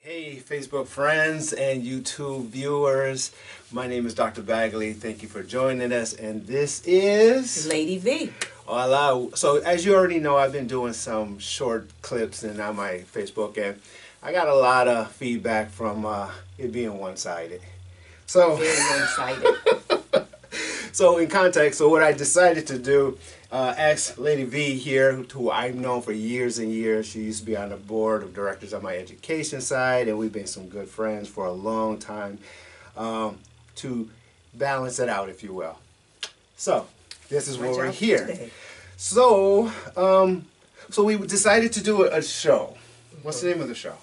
Hey Facebook friends and YouTube viewers, my name is Dr. Bagley. Thank you for joining us, and this is Lady V. Hola. So as you already know, I've been doing some short clips on my Facebook, and I got a lot of feedback from it being one-sided. So Very one-sided. So in context, so what I decided to do, ask Lady V here, who I've known for years and years. She used to be on the board of directors on my education side, and we've been some good friends for a long time, to balance it out, if you will. So this is where we're here. Today. So, so we decided to do a show. What's the name of the show?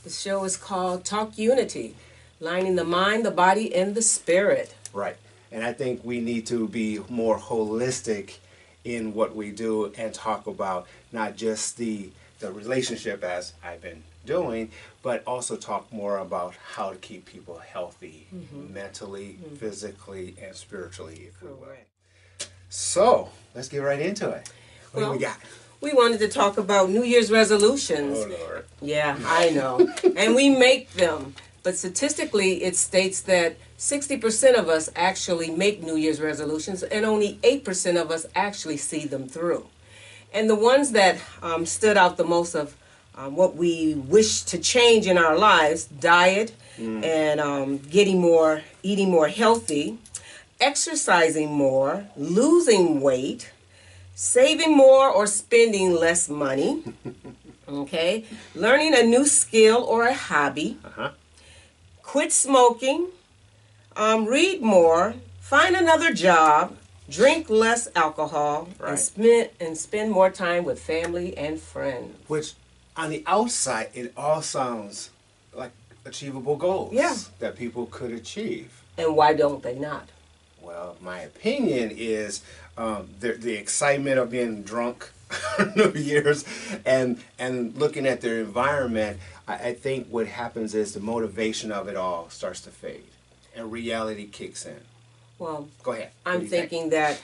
The show is called Talk Unity, lining the mind, the body, and the spirit. Right. And I think we need to be more holistic in what we do and talk about not just the relationship as I've been doing, but also talk more about how to keep people healthy, mentally, physically, and spiritually, if we will. So let's get right into it. What do we got? We wanted to talk about New Year's resolutions. Oh, Lord. Yeah, I know. And we make them. But statistically, it states that 60% of us actually make New Year's resolutions, and only 8% of us actually see them through. And the ones that stood out the most of what we wish to change in our lives: diet, and eating more healthy, exercising more, losing weight, saving more or spending less money, okay, learning a new skill or a hobby, quit smoking, read more, find another job, drink less alcohol, and spend more time with family and friends. Which, on the outside, it all sounds like achievable goals that people could achieve. And why don't they not? Well, my opinion is the excitement of being drunk New Year's and looking at their environment. I think what happens is the motivation of it all starts to fade and reality kicks in. Well, go ahead. I'm thinking that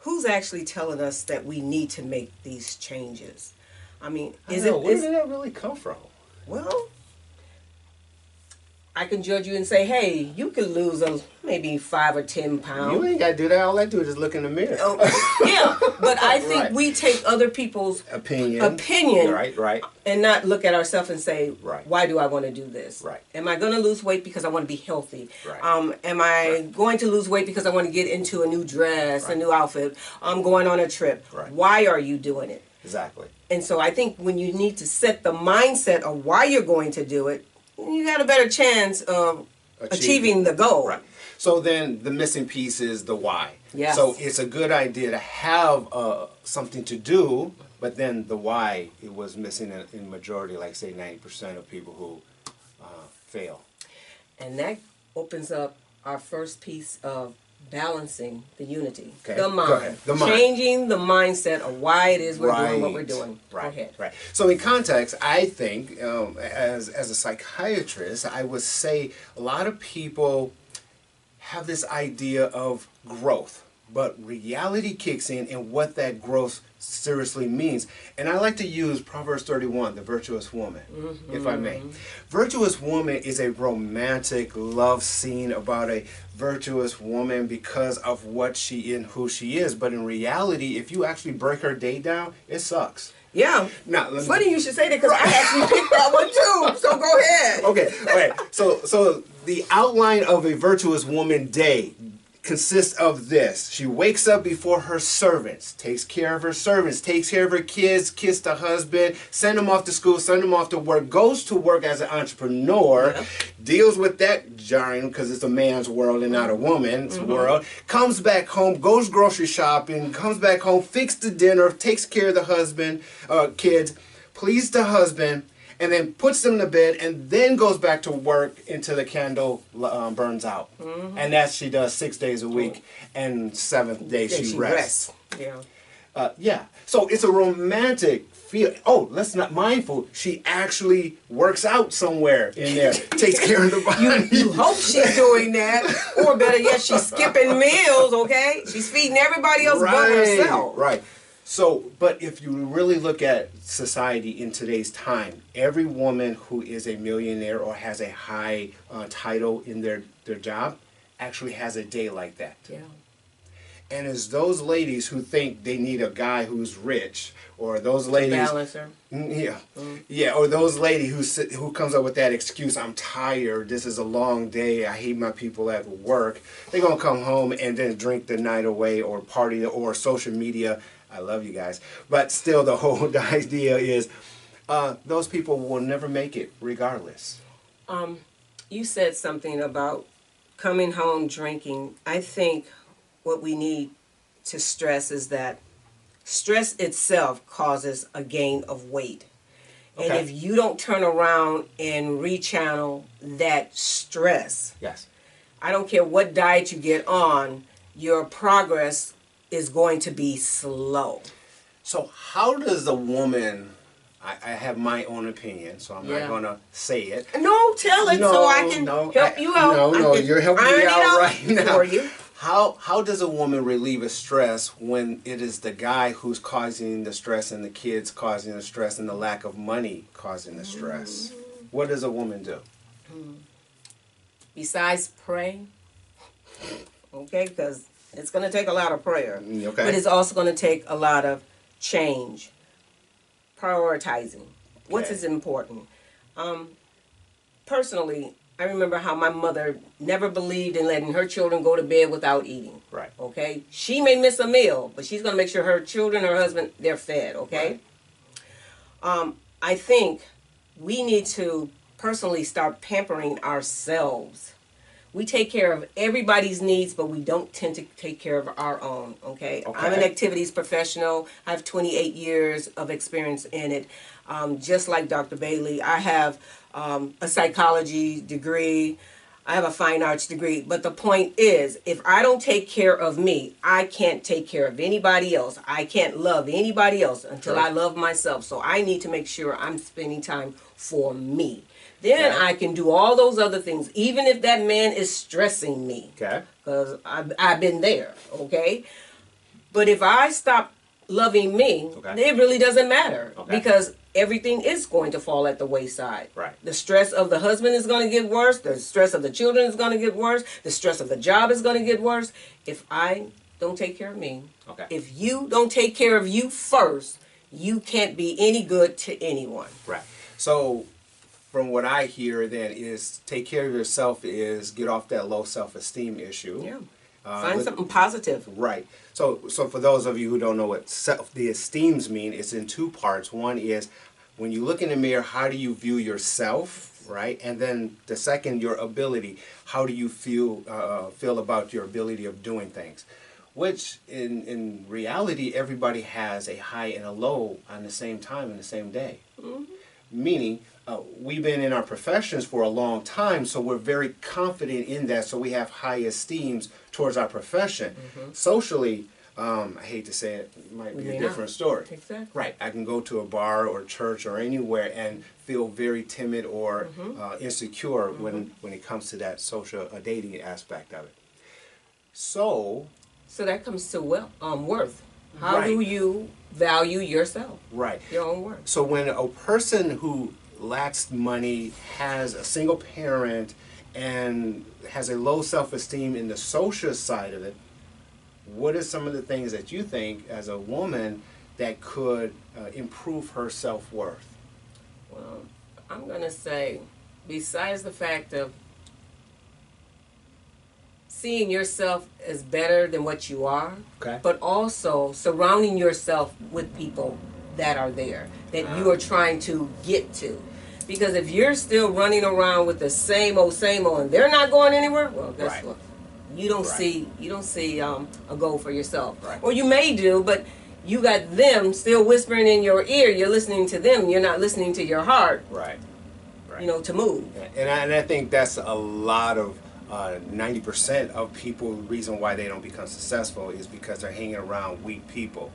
who's actually telling us that we need to make these changes? I mean, where did that really come from? Well, I can judge you and say, hey, you could lose maybe 5 or 10 pounds. You ain't got to do that. All I do is just look in the mirror. Yeah, but I think we take other people's opinion and not look at ourselves and say, why do I want to do this? Am I going to lose weight because I want to be healthy? Am I going to lose weight because I want to get into a new dress, a new outfit? I'm going on a trip. Why are you doing it? Exactly. And so I think when you need to set the mindset of why you're going to do it, you got a better chance of achieving the goal. Right. So then the missing piece is the why. Yes. So it's a good idea to have something to do, but then the why, it was missing in majority, like say 90% of people who fail. And that opens up our first piece of balancing the unity. Okay. The mind. Go ahead. The mind. Changing the mindset of why it is we're doing what we're doing. Go ahead. Right. So in context, I think as a psychiatrist, I would say a lot of people have this idea of growth, but reality kicks in and what that growth seriously means. And I like to use Proverbs 31, the virtuous woman, if I may. Virtuous woman is a romantic love scene about a virtuous woman because of what she and who she is. But in reality, if you actually break her day down, it sucks. Yeah. Now, funny you should say that because I actually picked that one too. So go ahead. Okay. So the outline of a virtuous woman day consists of this. She wakes up before her servants, takes care of her servants, takes care of her kids, kiss the husband, send them off to school, send them off to work, goes to work as an entrepreneur, deals with that jarring because it's a man's world and not a woman's world, comes back home, goes grocery shopping, comes back home, fixes the dinner, takes care of the husband, kids, pleases the husband, and then puts them to bed, and then goes back to work until the candle burns out. And that she does 6 days a week, and 7th day she rests. Yeah. So it's a romantic feel. Oh, let's not mindful. She actually works out somewhere in there, takes care of the body. You hope she's doing that, or better yet, she's skipping meals. Okay, she's feeding everybody else but herself. Right. So, but if you really look at society in today's time, every woman who is a millionaire or has a high title in their job actually has a day like that. Yeah. And it's those ladies who think they need a guy who's rich, or those ladies, balance her. yeah, yeah, or those lady who comes up with that excuse, I'm tired, this is a long day, I hate my people at work. They're gonna come home and then drink the night away or party or social media. I love you guys, but still, the whole idea is those people will never make it, regardless. You said something about coming home drinking. I think what we need to stress is that stress itself causes a gain of weight. Okay. And if you don't turn around and rechannel that stress, Yes. I don't care what diet you get on, your progress is going to be slow. So how does a woman, I have my own opinion, so I'm Yeah. not going to say it. No, tell it so I can help you out. No, you're helping me out right now. For you. How does a woman relieve a stress when it is the guy who's causing the stress and the kids causing the stress and the lack of money causing the stress? What does a woman do? Besides pray, okay, because it's going to take a lot of prayer. Okay. But it's also going to take a lot of change, prioritizing. What's Okay. is important? Personally, I remember how my mother never believed in letting her children go to bed without eating. Right. Okay? She may miss a meal, but she's going to make sure her children, her husband, they're fed. Okay? Right. I think we need to personally start pampering ourselves. We take care of everybody's needs, but we don't tend to take care of our own, okay? I'm an activities professional. I have 28 years of experience in it. Just like Dr. Bagley, I have a psychology degree. I have a fine arts degree. But the point is, if I don't take care of me, I can't take care of anybody else. I can't love anybody else until I love myself. So I need to make sure I'm spending time for me. Then I can do all those other things, even if that man is stressing me. Okay. Because I've been there, okay? But if I stop loving me, it really doesn't matter. Okay. Because everything is going to fall at the wayside. Right. The stress of the husband is going to get worse. The stress of the children is going to get worse. The stress of the job is going to get worse. If I don't take care of me, if you don't take care of you first, you can't be any good to anyone. Right. So from what I hear then is take care of yourself is get off that low self-esteem issue. Yeah. Find something positive. Right. So for those of you who don't know what the esteems mean, it's in two parts. One is when you look in the mirror, how do you view yourself, right? And then the second, your ability. How do you feel about your ability of doing things? Which in reality, everybody has a high and a low on the same time in the same day. Mm-hmm. Meaning, we've been in our professions for a long time, so we're very confident in that, so we have high esteems towards our profession. Mm-hmm. Socially, I hate to say it, it might be a different story. Exactly. Right. I can go to a bar or church or anywhere and feel very timid or insecure when it comes to that social dating aspect of it. So that comes to worth. How do you value yourself? Right. Your own worth. So when a person who lacks money, has a single parent, and has a low self-esteem in the social side of it, what are some of the things that you think as a woman that could improve her self-worth? Well, I'm going to say, besides the fact of seeing yourself as better than what you are, but also surrounding yourself with people that are there, that you are trying to get to. Because if you're still running around with the same old, and they're not going anywhere, well, guess what? You don't see a goal for yourself. Right. Or you may do, but you got them still whispering in your ear. You're listening to them. You're not listening to your heart. Right. To move. And I think that's a lot of 90% of people. The reason why they don't become successful is because they're hanging around weak people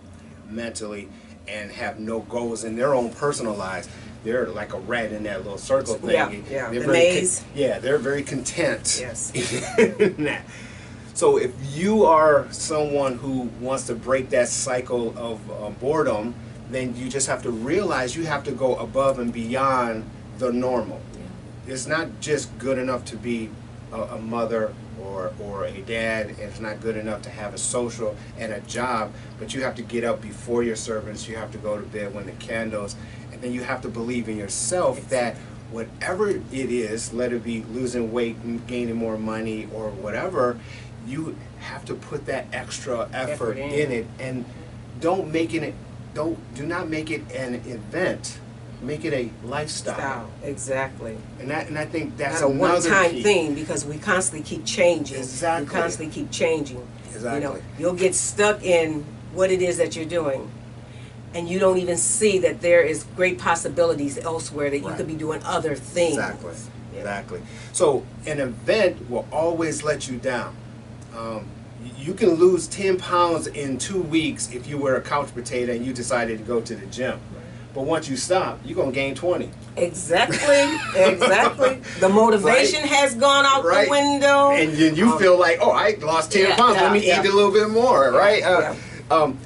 mentally and have no goals in their own personal lives. They're like a rat in that little circle thing. Yeah. They're the maze. they're very content. Yes. in that. So if you are someone who wants to break that cycle of boredom, then you just have to realize you have to go above and beyond the normal. Yeah. It's not just good enough to be a mother or a dad. It's not good enough to have a social and a job, but you have to get up before your servants. You have to go to bed when the candles, and then you have to believe in yourself that whatever it is, let it be losing weight, gaining more money, or whatever, you have to put that extra effort in it, and do not make it an event. Make it a lifestyle. Exactly. And I think that's not a another one-time key thing, because we constantly keep changing. Exactly. We constantly keep changing. Exactly. You know, you'll get stuck in what it is that you're doing, and you don't even see that there is great possibilities elsewhere, that you could be doing other things. Exactly. Yeah. Exactly. So an event will always let you down. You can lose 10 pounds in 2 weeks if you were a couch potato and you decided to go to the gym. But once you stop, you're going to gain 20. Exactly. Exactly. The motivation has gone out the window. And then you feel like, oh, I lost 10 pounds. Let me eat a little bit more, right?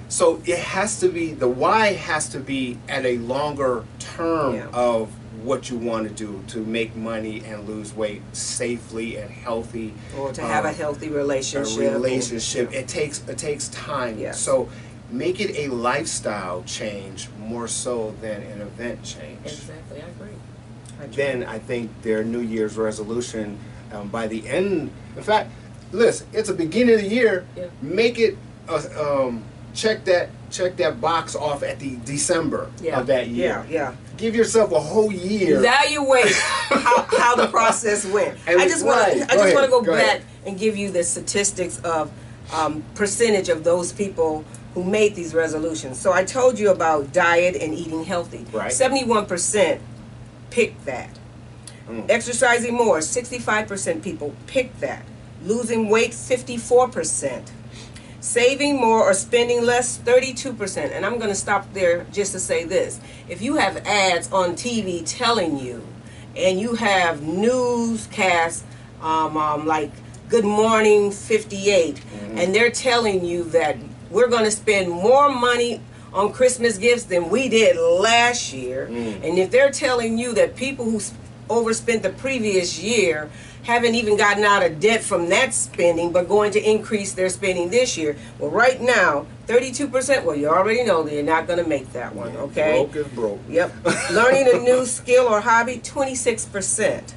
So it has to be, the why has to be at a longer term of what you want to do to make money and lose weight safely and healthy. Or to have a healthy relationship. It takes time. Yes. So make it a lifestyle change more so than an event change. Exactly, I agree. Then I think their New Year's resolution by the end, in fact, listen, it's a beginning of the year. Yeah. Make it check that box off at the December of that year. Yeah. Give yourself a whole year. Evaluate how the process went. I just want to go back and give you the statistics of percentage of those people who made these resolutions. So I told you about diet and eating healthy. Right. 71% picked that. Exercising more, 65% people picked that. Losing weight, 54%. Saving more or spending less, 32%. And I'm going to stop there just to say this. If you have ads on TV telling you, and you have newscasts like Good Morning 58, and they're telling you that we're going to spend more money on Christmas gifts than we did last year, and if they're telling you that people who overspent the previous year haven't even gotten out of debt from that spending, but going to increase their spending this year. Well, right now, 32%, well, you already know that you're not going to make that one, okay? Broke is broke. Yep. Learning a new skill or hobby, 26%.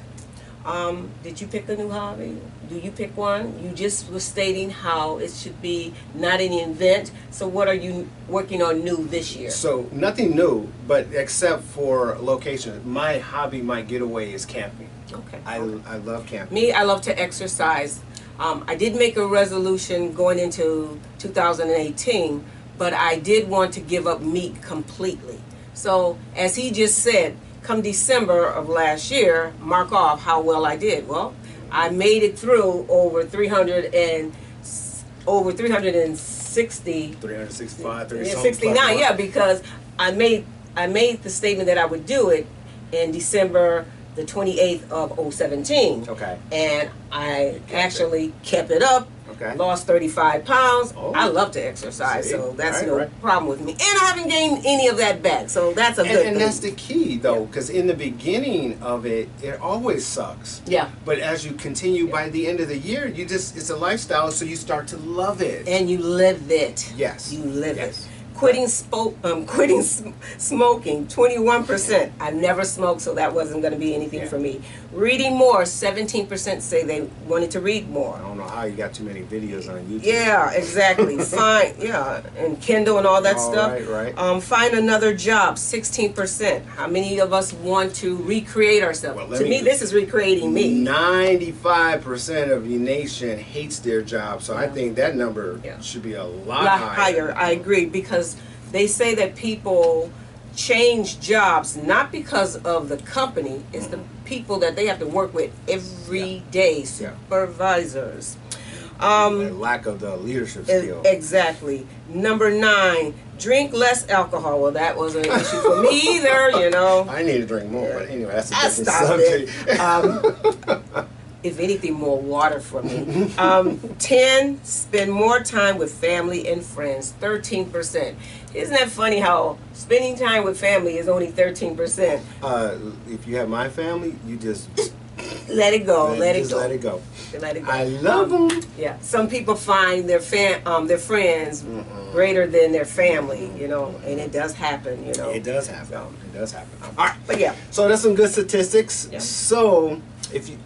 Did you pick a new hobby? Do you pick one? You just were stating how it should be not an event. So what are you working on new this year? So nothing new, but except for location. My hobby, my getaway is camping. Okay. I love camping. Me, I love to exercise. I did make a resolution going into 2018, but I did want to give up meat completely. So as he just said, come December of last year, mark off how well I did. Well, I made it through over 360. 365, 69, yeah, because I made the statement that I would do it in December the 28th of 2017. Okay. And I actually kept it up. Okay. Lost 35 pounds. Oh. I love to exercise, so that's no problem with me. And I haven't gained any of that back, so that's a good thing. And that's the key, though, because in the beginning of it, it always sucks. Yeah. But as you continue by the end of the year, it's a lifestyle, so you start to love it. And you live it. Yes. You live it. Quitting smoking, 21%. I never smoked, so that wasn't going to be anything for me. Reading more, 17% say they wanted to read more. I don't know how you got too many videos on YouTube. Yeah, exactly. And Kindle and all that stuff. Right. Find another job, 16%. How many of us want to recreate ourselves? Well, to me, this is recreating me. 95% of the nation hates their job, so I think that number should be a lot higher. I agree, because they say that people change jobs not because of the company, it's the people that they have to work with every day, supervisors. The lack of the leadership skill. Exactly. Number 9, drink less alcohol. Well, that wasn't an issue for me either, you know. I need to drink more, but anyway, that's a different subject. if anything, more water for me. 10, spend more time with family and friends, 13%. Isn't that funny how spending time with family is only 13%? If you have my family, you just let it go. Let it go. Let it go. Let it go. I love them. Yeah. Some people find their friends greater than their family, you know, and it does happen, you know. It does happen. So, It does happen. all right, but yeah. So that's some good statistics. Yeah. So if you,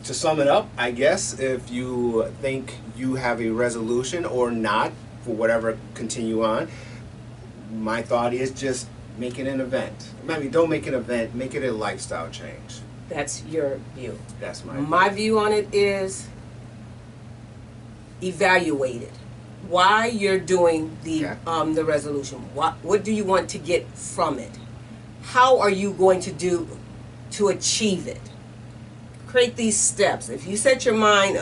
to sum it up, I guess if you think you have a resolution or not for whatever continue on, my thought is just make it an event. I mean, don't make an event, make it a lifestyle change. That's your view. That's My view on it is evaluate it. Why you're doing the resolution? What do you want to get from it? How are you going to do to achieve it? Create these steps. If you set your mind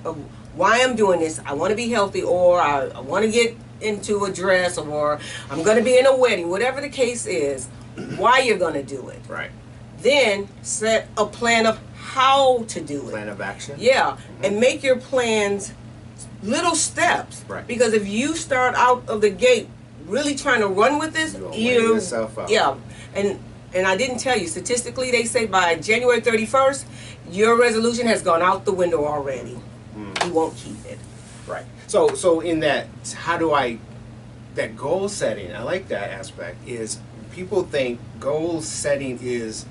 of why I'm doing this, I want to be healthy, or I want to get into a dress, or I'm going to be in a wedding, whatever the case is, why you're going to do it. Right. Then set a plan of how to do it. Plan of action. Yeah, and make your plans little steps. Right. Because if you start out of the gate really trying to run with this, you wear yourself out. Yeah, and I didn't tell you, statistically they say by January 31st, your resolution has gone out the window already. You won't keep it. Right. So in that, how do I, that goal setting, I like that aspect, is people think goal setting is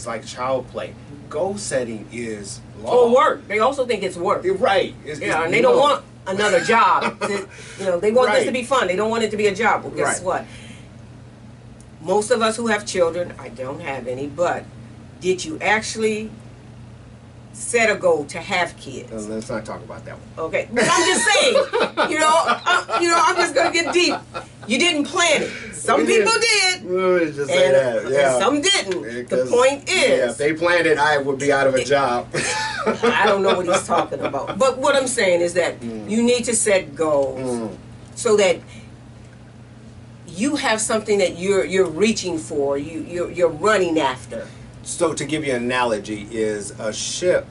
like child play. Goal setting is law. Or work. They also think it's work. Right. And they don't want another job. They want this to be fun. They don't want it to be a job. Well, guess what? Most of us who have children, I don't have any, but did you actually set a goal to have kids? Let's not talk about that one. Okay, but I'm just saying, I'm just gonna get deep. You didn't plan it. Some people did, Just say that. Yeah. and some didn't. The point is, if they planned it, I would be out of a job. I don't know what he's talking about. But what I'm saying is that you need to set goals so that you have something that you're reaching for. You're running after. So to give you an analogy, is a ship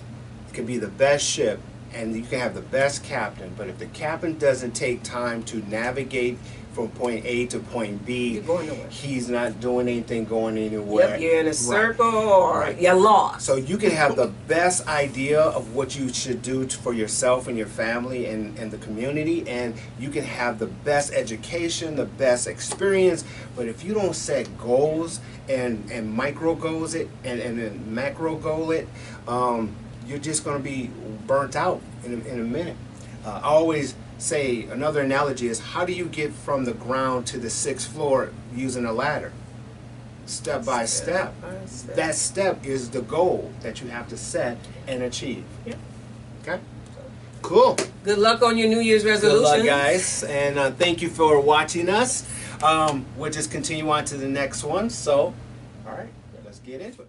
can be the best ship and you can have the best captain, but if the captain doesn't take time to navigate from point A to point B, you're going nowhere. He's not doing anything, going anywhere. Yep, you're in a circle or you're lost. So you can have the best idea of what you should do for yourself and your family and the community, and you can have the best education, the best experience, but if you don't set goals and micro goals it and then macro goal it, you're just going to be burnt out in a minute. I always say, another analogy is, how do you get from the ground to the 6th floor using a ladder? Step by step. That step is the goal that you have to set and achieve. Yeah. Okay? Cool. Good luck on your New Year's resolution. Good luck, guys. And thank you for watching us. We'll just continue on to the next one. So, all right, let's get into it.